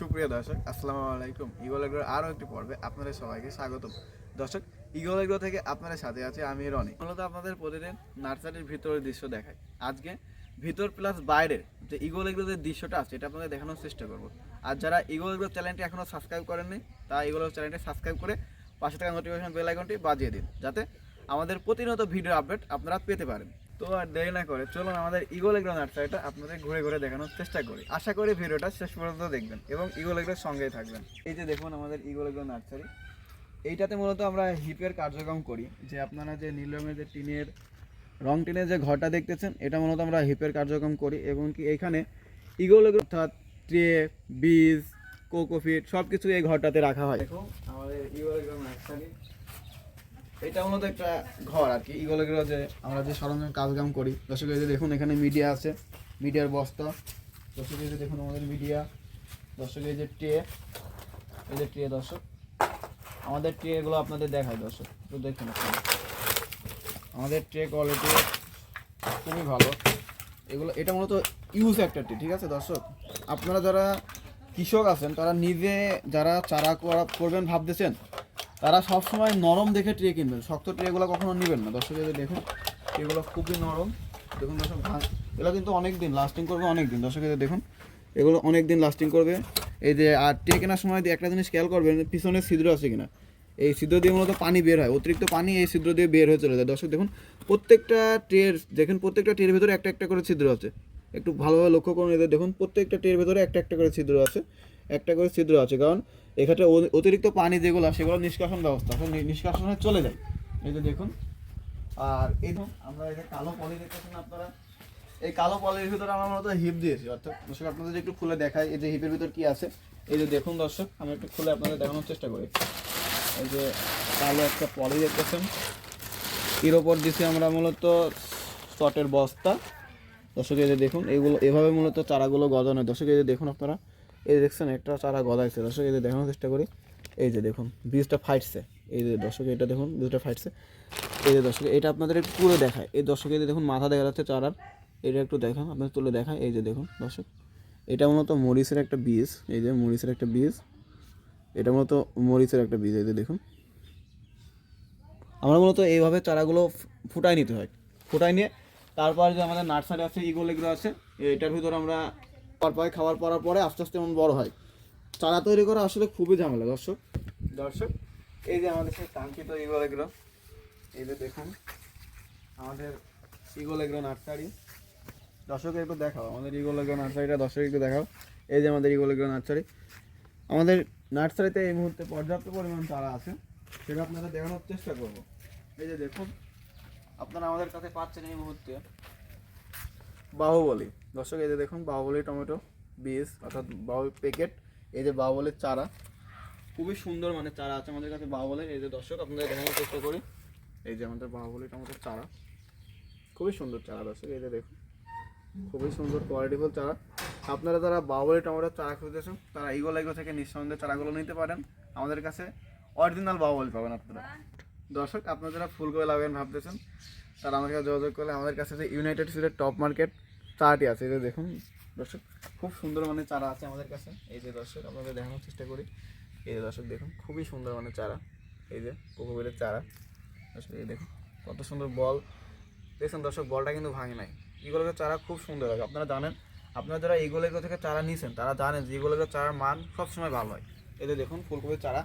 সুপ্রিয় দর্শক, আসসালামু আলাইকুম। ইগল এগ্রোর আরও একটি পর্বে আপনাদের সবাইকে স্বাগতম। দর্শক, ইগল এগ্রো থেকে আপনাদের সাথে আছে আমি রনি। মূলত আপনাদের প্রতিদিন নার্সারির ভিতরের দৃশ্য দেখাই। আজকে ভিতর প্লাস বাইরের যে ইগল এগ্রোর যে দৃশ্যটা আছে এটা আপনাদের দেখানোর চেষ্টা করব। আর যারা ইগল এগ্রো চ্যানেলটি এখনও সাবস্ক্রাইব করেননি তারা ইগল এগ্রো চ্যানেলটি সাবস্ক্রাইব করে পাশে থাকা নোটিফিকেশন বেল আইকনটি বাজিয়ে দিন, যাতে আমাদের প্রতিনিয়ত ভিডিও আপডেট আপনারা পেতে পারেন। তো আর দেরি না করে চলুন আমাদের ইগল এগ্রো নার্সারিটা আপনাদের ঘুরে ঘুরে দেখানোর চেষ্টা করি। আশা করি ভিডিওটা শেষ পর্যন্ত দেখবেন এবং ইগল এগ্রোর সঙ্গেই থাকবেন। এই যে দেখুন আমাদের ইগল এগ্রো নার্সারি, এইটাতে মূলত আমরা হিপের কার্যক্রম করি। যে আপনারা যে নীল রঙের যে টিনের টিনের যে ঘরটা দেখতেছেন, এটা মূলত আমরা হিপের কার্যক্রম করি এবং কি এখানে ইগল এগ্রো অর্থাৎ ট্রে, বীজ, কোকোফিট সব কিছু এই ঘরটাতে রাখা হয়। দেখুন আমাদের ইগল এগ্রো নার্সারি, এটা মূলত একটা ঘর আর কি। ইগল এগ্রো যে আমরা যে সরঞ্জাম কাজকাম করি, দর্শক এই যে দেখুন এখানে মিডিয়া আছে, মিডিয়ার বস্তা। দর্শক এই যে দেখুন আমাদের মিডিয়া। দর্শক এই যে ট্রে, এই যে ট্রে। দর্শক আমাদের ট্রেগুলো আপনাদের দেখায়। দর্শক তো দেখুন আমাদের ট্রে কোয়ালিটি খুবই ভালো। এটা মূলত ইউজ একটা ট্রে, ঠিক আছে দর্শক। আপনারা যারা কৃষক আছেন, তারা নিজে যারা চারা করবেন ভাবতেছেন, তারা সবসময় নরম দেখে ট্রে কিনবেন, শক্ত ট্রেগুলো কখনো নেবেন না। দর্শক এই দেখুন এগুলো খুবই নরম। দেখুন দর্শক, এগুলো কিন্তু অনেক দিন লাস্টিং করবে, অনেক দিন। দর্শক এই দেখুন এগুলো অনেক দিন লাস্টিং করবে। এই যে আর ট্রে কেনার সময় একটা জিনিস খেয়াল করবেন, পিছনে ছিদ্র আছে কিনা। এই ছিদ্র দিয়ে মূলত পানি বের হয়, অতিরিক্ত পানি এই ছিদ্র দিয়ে বের হয়ে চলে যায়। দর্শক দেখুন প্রত্যেকটা ট্রের ভেতরে একটা একটা করে ছিদ্র আছে। একটু ভালোভাবে লক্ষ্য করুন, এদের দেখুন প্রত্যেকটা ট্রের ভেতরে একটা একটা করে ছিদ্র আছে, একটা করে ছিদ্র আছে। কারণ এখানে অতিরিক্ত পানি যেগুলো সেগুলো নিষ্কাশন ব্যবস্থা, নিষ্কাশনে চলে যায়। এই যে দেখুন। আর এই আমরা এই যে কালো পলি দেখতেছেন আপনারা, এই কালো পলির ভিতরে আমরা মূলত হিপ দিয়েছি। অর্থাৎ দর্শক আপনাদের একটু খুলে দেখাই এই যে হিপের ভিতর কি আছে। এই যে দেখুন দর্শক, আমি একটু খুলে আপনাদের দেখানোর চেষ্টা করি। এই যে কালো একটা পলি দেখতেছেন, এর ওপর দিছি আমরা মূলত শটের বস্তা। দর্শক এই যে দেখুন এইগুলো এভাবে মূলত চারাগুলো গজানো। দর্শক এই যে দেখুন আপনারা, এই যে দেখছেন একটা চারা গজাইছে। দর্শক এই যে দেখানোর চেষ্টা করি। এই যে দেখুন বীজটা ফাটছে। এই যে দর্শক এটা দেখুন বীজটা ফাটছে। এই যে দর্শক এটা আপনাদের একটু পুরো দেখায়। এই দর্শক এই যে দেখুন মাথা দেখা যাচ্ছে চারার, এটা একটু দেখান আপনাদের তুলে দেখায়। এই যে দেখুন দর্শক, এটা মূলত মরিচের একটা বীজ। এই যে মরিচের একটা বীজ, এটা মূলত মরিচের একটা বীজ। এই যে দেখুন আমরা মূলত এইভাবে চারাগুলো ফুটাই নিতে হয়। ফুটাই নিয়ে তারপর যে আমাদের নার্সারি আছে, ইগল এগ্রো আছে, এটার ভিতরে আমরা খাবার পড়ার পরে আস্তে আস্তে এমন বড় হয়। চারা তৈরি করা আসলে খুবই ঝামেলা। দর্শক এই যে আমাদের সেই কাঙ্ক্ষিত ইগল এগ্রো, এই যে দেখুন আমাদের ইগল এগ্রো নার্সারি। দর্শক একটু দেখাও আমাদের ইগল এগ্রো নার্সারিটা, দর্শক একটু দেখাও। এই যে আমাদের ইগল এগ্রো নার্সারি। আমাদের নার্সারিতে এই মুহূর্তে পর্যাপ্ত পরিমাণ চারা আছে, সেটা আপনারা দেখানোর চেষ্টা করব। এই যে দেখুন আপনারা আমাদের কাছে পাচ্ছেন এই মুহূর্তে বাহুবলী। দর্শক এই যে দেখুন বাহুবলী টমেটো বীজ, অর্থাৎ বাহুবলী প্যাকেট। এই যে বাহুবলীর চারা, খুবই সুন্দর মানে চারা আছে আমাদের কাছে বাহুবলীর। এই যে দর্শক আপনাদের দেখানোর চেষ্টা করি। এই যে আমাদের বাহুবলী টমেটোর চারা, খুবই সুন্দর চারা। দর্শক এই যে দেখুন খুবই সুন্দর কোয়ালিটিফুল চারা। আপনারা যারা বাহুবলী টমেটোর চারা খুঁজতেছেন, তারা ইগল এগ্রো থেকে নিঃসন্দেহে চারাগুলো নিতে পারেন। আমাদের কাছে অরিজিনাল বাহুবলী পাবেন আপনারা। দর্শক আপনারা যারা ফুলকপি লাগাবেন ভাবতেছেন, তারা আমাদের কাছে যোগাযোগ করলে আমাদের কাছে যে ইউনাইটেড সিডের টপ মার্কেট চারাটি আছে। এই যে দেখুন দর্শক খুব সুন্দর মানের চারা আছে আমাদের কাছে। এই যে দর্শক আপনাদের দেখানোর চেষ্টা করি। এই যে দর্শক দেখুন খুবই সুন্দর মানের চারা। এই যে কোকোপিটের চারা। দর্শক এই দেখুন কত সুন্দর বল দেখছেন। দর্শক বলটা কিন্তু ভাঙে নাই। ইগলের চারা খুব সুন্দর হয়। আপনারা জানেন, আপনারা যারা ইগল এগ্রো থেকে চারা নিয়েছেন তারা জানেন যে ইগল এগ্রোর চারার মান সবসময় ভালো হয়। এই যে দেখুন ফুলকপির চারা।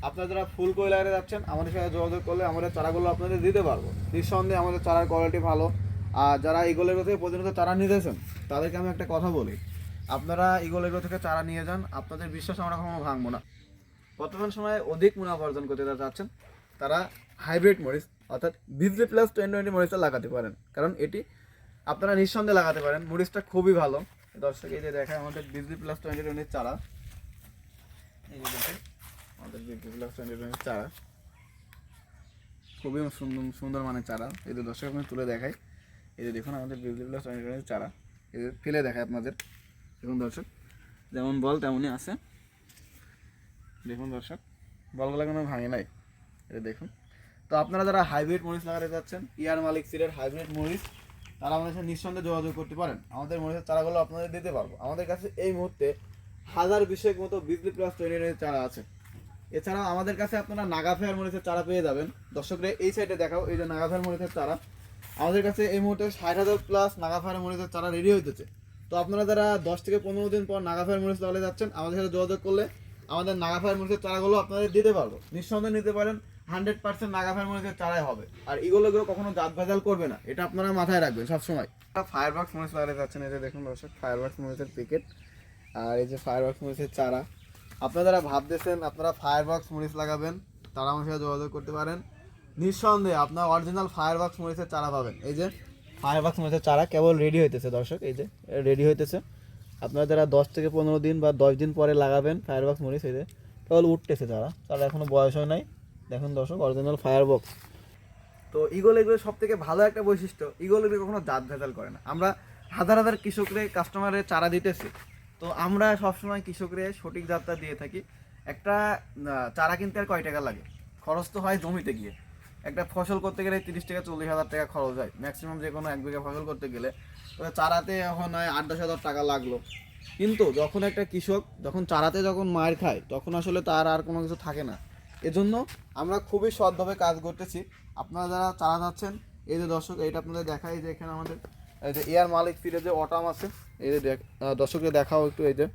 আপনারা যারা ফুলকপি লাগাতে যাচ্ছেন, আমাদের সাথে যোগাযোগ করলে আমাদের চারাগুলো আপনাদের দিতে পারবো। নিঃসন্দেহে আমাদের চারার কোয়ালিটি ভালো। আর যারা ইগল এগ্রো থেকে প্রতিনিয়ত চারা নিতেছেন, তাদেরকে আমি একটা কথা বলি, আপনারা ইগল এগ্রো থেকে চারা নিয়ে যান, আপনাদের বিশ্বাস আমরা কখনো ভাঙবো না। বর্তমান সময়ে অধিক মুনাফা অর্জন করতে যারা চাচ্ছেন, তারা হাইব্রিড মরিচ অর্থাৎ বিজলি প্লাস 2020 মরিচটা লাগাতে পারেন। কারণ এটি আপনারা নিঃসন্দেহে লাগাতে পারেন, মরিচটা খুবই ভালো। দর্শক এই যে দেখায় আমাদের বিজলি প্লাস 2020 চারা। এই যে দেখেন আমাদের বিজলি প্লাস 2020 চারা, খুবই সুন্দর সুন্দর মানের চারা। এই যে দর্শক আপনি তুলে দেখায়। এই যে দেখুন আমাদের বিজলি প্লাস 2020 চারা, এই যে ফেলে দেখায় আপনাদের। দেখুন দর্শক যেমন বল তেমনই আছে। দেখুন দর্শক বলগুলো কোনো ভাঙে নাই। এটা দেখুন। তো আপনারা যারা হাইব্রিড মরিচ লাগাতে যাচ্ছেন, ইয়ার মালিক সিডের হাইব্রিড মরিচ, তারা আমাদের সাথে নিঃসন্দেহে যোগাযোগ করতে পারেন। আমাদের মরিচের চারাগুলো আপনাদের দিতে পারবো। আমাদের কাছে এই মুহূর্তে 1020 মতো বিজলি প্লাস 29 চারা আছে। এছাড়াও আমাদের কাছে আপনারা নাগাফেয়ার মরিচের চারা পেয়ে যাবেন। দর্শকরা এই সাইডে দেখাও, এই যে নাগাফেয়ার মরিচের চারা আমাদের কাছে এই মুহূর্তে 60,000 প্লাস নাগাফেয়ার মরিচের চারা রেডি হইতেছে। তো আপনারা যারা 10 থেকে 15 দিন পর নাগাফেয়ার মরিচ লাগাতে যাচ্ছেন, আমাদের সাথে যোগাযোগ করলে আমাদের নাগাফেয়ার মরিচের চারাগুলো আপনাদের দিতে পারবো। নিঃসন্দেহে নিতে পারেন, 100% নাগাফেয়ার মরিচের চারাই হবে। আর এগুলো কখনো জাত ভেজাল করবে না, এটা আপনারা মাথায় রাখবেন সবসময়। ফায়ারবক্স মরিচ লাগাতে যাচ্ছেন, এই যে দেখুন দর্শক, ফায়ারবক্স মরিচের প্যাকেট আর এই যে ফায়ারবক্স মরিচের চারা। আপনারা যারা ভাবতেছেন আপনারা ফায়ারবক্স মরিচ লাগাবেন, তারা আমার সাথে যোগাযোগ করতে পারেন। নিঃসন্দেহে আপনার অরিজিনাল ফায়ারবক্স মরিচের চারা পাবেন। এই যে ফায়ারবক্স মরিচের চারা কেবল রেডি হইতেছে দর্শক, এই যে রেডি হইতেছে। আপনারা যারা 10 থেকে 15 দিন বা 10 দিন পরে লাগাবেন ফায়ারবক্স মরিচ, এই যে কেবল উঠতেছে চারা, চারা এখনো বয়স হয় নাই। দেখুন দর্শক, অরিজিনাল ফায়ারবক্স। তো ইগল এগুলো সব থেকে ভালো একটা বৈশিষ্ট্য, ইগল এগুলো কখনো জাত ভেজাল করে না। আমরা হাজার হাজার কৃষকরে কাস্টমারের চারা দিতেছি, তো আমরা সবসময় কৃষকরে সঠিক জাতটা দিয়ে থাকি। একটা চারা কিনতে আর কয় টাকা লাগে, খরচ তো হয় জমিতে গিয়ে। একটা ফসল করতে গেলে 30 থেকে 40,000 টাকা খরচ হয় ম্যাক্সিমাম, যে কোনো 1 বিঘা ফসল করতে গেলে। তো চারাতে এখন হয় 8-10 হাজার টাকা লাগলো। কিন্তু যখন একটা কৃষক যখন চারাতে যখন মার খায়, তখন আসলে তার আর কোনো কিছু থাকে না। এজন্য আমরা খুবই সৎভাবে কাজ করতেছি। আপনারা যারা চারা যাচ্ছেন, এই যে দর্শক, এইটা আপনাদের দেখাই যে এখানে আমাদের এই যে এয়ার মালিক সিরিজে যে অটাম আছে, এই যে দর্শককে দেখাও একটু। এই যে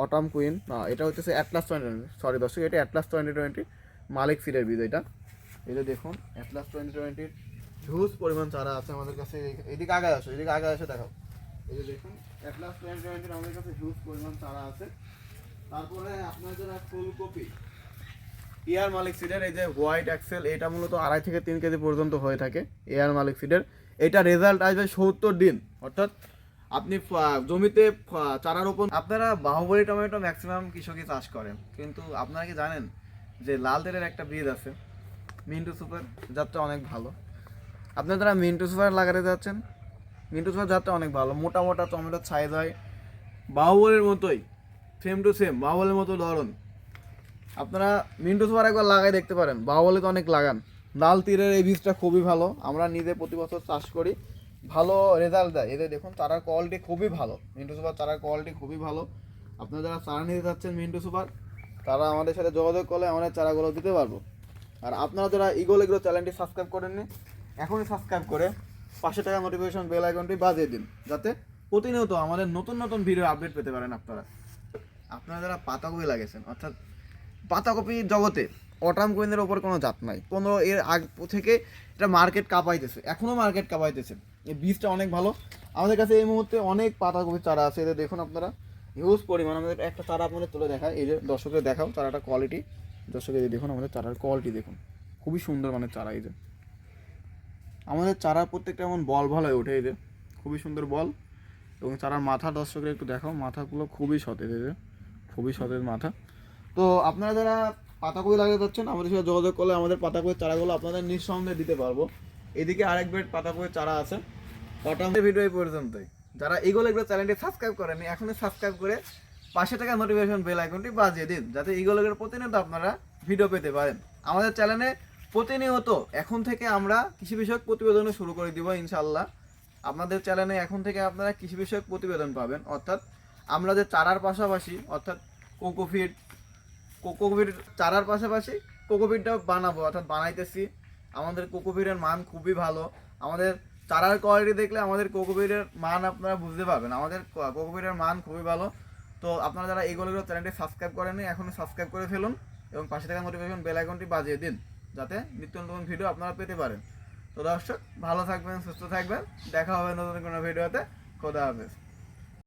অটাম কুইন, না এটা হচ্ছে অ্যাটলাস 2020, সরি দর্শক, এটা অ্যাটলাস 2020 মালিক সিরের বীজ এটা। এই যে দেখুন অ্যাটলাস 2020 হিউজ পরিমাণ চারা আছে আমাদের কাছে। এদিকে আগে আসো, এদিকে আগে এসে দেখাও। এই যে দেখুন অ্যাটলাস 2020 আমাদের কাছে হিউজ পরিমাণ চারা আছে। তারপরে আপনার যারা ফুলকপি এয়ার মালিক সিডের, এই যে হোয়াইট এক্সেল, এটা মূলত 2.5 থেকে 3 কেজি পর্যন্ত হয়ে থাকে এয়ার মালিক সিডের। এটা রেজাল্ট আসবে 70 দিন, অর্থাৎ আপনি জমিতে চারা রোপণ। আপনারা বাহুবলী টমেটো ম্যাক্সিমাম কৃষকই চাষ করেন, কিন্তু আপনারা কি জানেন যে লাল তেলের একটা বীজ আছে মিন্টু সুপার, জাতটা অনেক ভালো। আপনারা যারা মিন্টু সুপার লাগাতে যাচ্ছেন, মিন্টু সুপার জাতটা অনেক ভালো, মোটা মোটা টমেটোর সাইজ হয় বাহুবলীর মতোই, সেম টু সেম বাহুবলীর মতো ধরন। আপনারা মিন্টু সুপার একবার লাগাই দেখতে পারেন, বাহুবলীতে অনেক লাগান। লাল তীরের এই বীজটা খুবই ভালো, আমরা নিজে প্রতি বছর চাষ করি, ভালো রেজাল্ট দেয়। এদের দেখুন চারার কোয়ালিটি খুবই ভালো, মিন্টু সুপার চারার কোয়ালিটি খুবই ভালো। আপনারা যারা চারা নিতে যাচ্ছেন মিন্টু সুপার, তারা আমাদের সাথে যোগাযোগ করলে আমাদের চারাগুলো দিতে পারবো। আর আপনারা যারা ইগল এগ্রো চ্যানেলটি সাবস্ক্রাইব করেননি, এখনই সাবস্ক্রাইব করে পাশে থাকা নোটিফিকেশন বেল আইকনটি বাজিয়ে দিন, যাতে প্রতিনিয়ত আমাদের নতুন নতুন ভিডিও আপডেট পেতে পারেন আপনারা। আপনারা যারা পাতাকপি লাগিয়েছেন, অর্থাৎ পাতাকপি জগতে অটাম কুইনের ওপর কোনো জাত নাই, কোনো এর আগ থেকে এটা মার্কেট কাঁপাইতেছে, এখনও মার্কেট কাঁপাইতেছে। এই বীজটা অনেক ভালো। আমাদের কাছে এই মুহূর্তে অনেক পাতাকপির চারা আছে, এদের দেখুন আপনারা হিউজ পরিমাণ। আমাদের একটা চারা আপনাদের তুলে দেখায়, এই যে দর্শকের দেখাও চারাটা কোয়ালিটি। দর্শকের দেখুন আমাদের চারার কোয়ালিটি দেখুন, খুবই সুন্দর মানের চারা। এই যে আমাদের চারা প্রত্যেকটা এমন বল ভালো হয়ে ওঠে, এই যে খুবই সুন্দর বল। এবং চারার মাথা দর্শকের একটু দেখাও, মাথাগুলো খুবই সতেজ, এই যে খুবই সতেজ মাথা। তো আপনারা যারা পাতাকপি লাগাতে যাচ্ছেন, আমাদের সাথে যোগাযোগ করলে আমাদের পাতাকপির চারাগুলো আপনাদের নিঃসন্দেহে দিতে পারবো। এদিকে আরেক বেড পাতাকপির চারা আছে। অটামের ভিডিও এই পর্যন্তই। যারা ইগল এগ্রো চ্যানেলটি সাবস্ক্রাইব করেননি, এখনই সাবস্ক্রাইব করে পাশে থাকা নোটিফিকেশন বেল আইকনটি বাজিয়ে দিন, যাতে ইগল এগ্রোর প্রতিনিয়ত আপনারা ভিডিও পেতে পারেন। আমাদের চ্যানেলে প্রতিনিয়ত এখন থেকে আমরা কৃষি বিষয়ক প্রতিবেদনও শুরু করে দিব ইনশাআল্লাহ। আপনাদের চ্যানেলে এখন থেকে আপনারা কৃষি বিষয়ক প্রতিবেদন পাবেন, অর্থাৎ আমরা যে চারার পাশাপাশি, অর্থাৎ কোকোফিট চারার পাশাপাশি কোকোপিটটাও বানাবো, অর্থাৎ বানাইতেছি। আমাদের কোকোপিটের মান খুবই ভালো। আমাদের চারার কোয়ালিটি দেখলে আমাদের কোকোপিটের মান আপনারা বুঝতে পারবেন, আমাদের কোকোপিটের মান খুবই ভালো। তো আপনারা যারা এইগুলো চ্যানেলটি সাবস্ক্রাইব করেননি, এখনই সাবস্ক্রাইব করে ফেলুন এবং পাশে থাকা নোটিফিকেশন বেল আইকনটি বাজিয়ে দিন, যাতে নিত্য নতুন ভিডিও আপনারা পেতে পারেন। তো দর্শক ভালো থাকবেন, সুস্থ থাকবেন, দেখা হবে নতুন কোনো ভিডিওতে। খোদা হাফেজ।